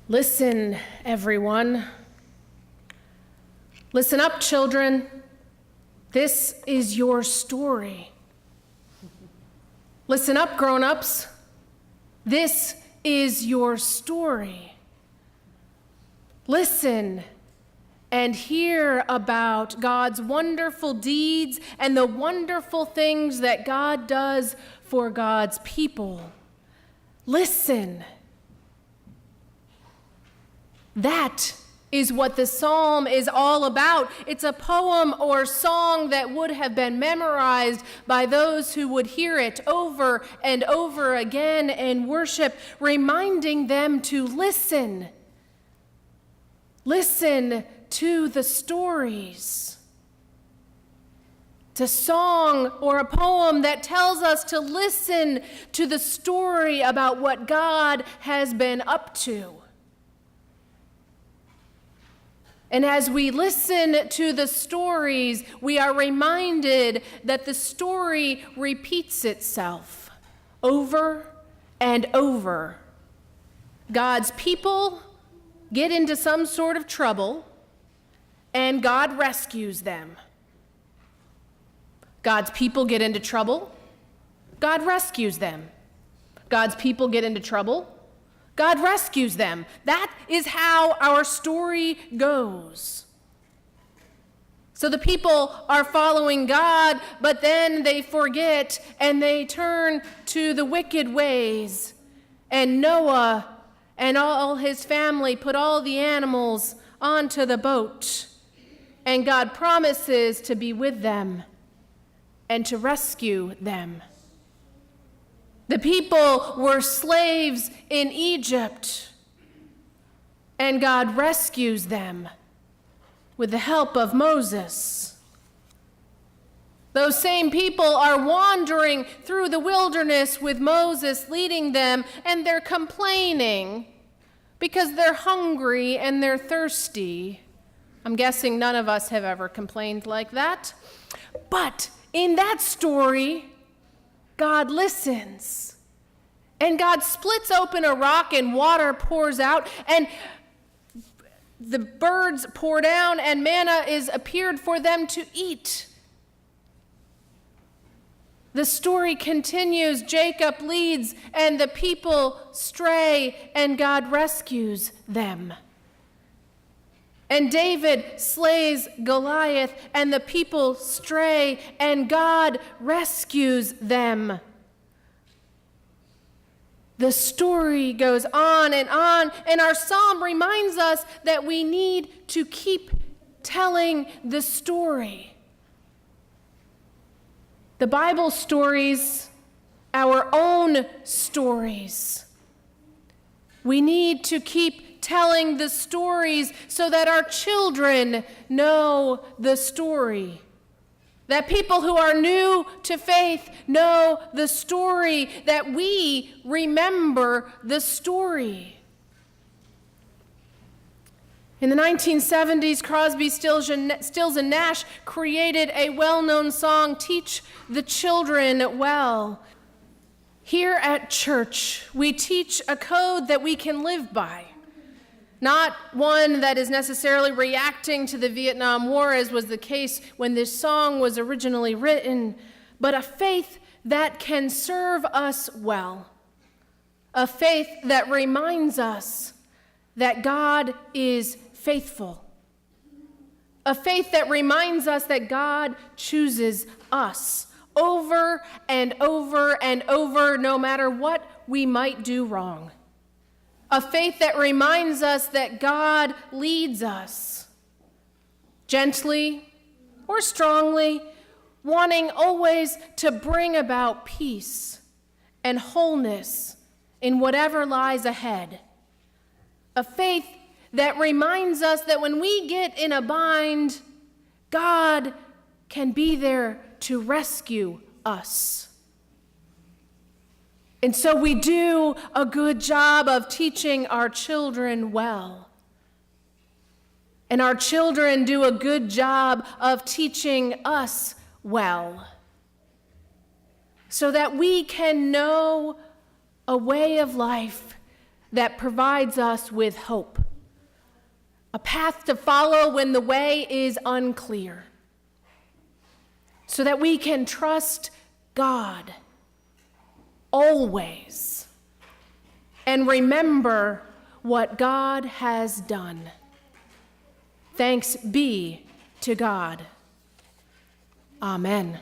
Listen, everyone. Listen up, children. This is your story. Listen up, grown-ups. This is your story. Listen and hear about God's wonderful deeds and the wonderful things that God does for God's people. Listen. That is what the psalm is all about. It's a poem or song that would have been memorized by those who would hear it over and over again in worship, reminding them to listen. Listen to the stories. It's a song or a poem that tells us to listen to the story about what God has been up to. And as we listen to the stories, we are reminded that the story repeats itself over and over. God's people get into some sort of trouble, and God rescues them. God's people get into trouble, God rescues them. God's people get into trouble, God rescues them. That is how our story goes. So the people are following God, but then they forget and they turn to the wicked ways. And Noah and all his family put all the animals onto the boat. And God promises to be with them and to rescue them. The people were slaves in Egypt, and God rescues them with the help of Moses. Those same people are wandering through the wilderness with Moses leading them, and they're complaining because they're hungry and they're thirsty. I'm guessing none of us have ever complained like that. But in that story, God listens, and God splits open a rock and water pours out, and the birds pour down, and manna is appeared for them to eat. The story continues. Jacob leads, and the people stray, and God rescues them. And David slays Goliath, and the people stray, and God rescues them. The story goes on, and our psalm reminds us that we need to keep telling the story. The Bible stories, our own stories. We need to keep telling the stories so that our children know the story. That people who are new to faith know the story, that we remember the story. In the 1970s, Crosby, Stills and Nash created a well-known song, Teach the Children Well. Here at church, we teach a code that we can live by. Not one that is necessarily reacting to the Vietnam War, as was the case when this song was originally written, but a faith that can serve us well. A faith that reminds us that God is faithful. A faith that reminds us that God chooses us over and over and over, no matter what we might do wrong. A faith that reminds us that God leads us, gently or strongly, wanting always to bring about peace and wholeness in whatever lies ahead. A faith that reminds us that when we get in a bind, God can be there to rescue us. And so we do a good job of teaching our children well. And our children do a good job of teaching us well. So that we can know a way of life that provides us with hope, a path to follow when the way is unclear, so that we can trust God always and remember what God has done. Thanks be to God. Amen.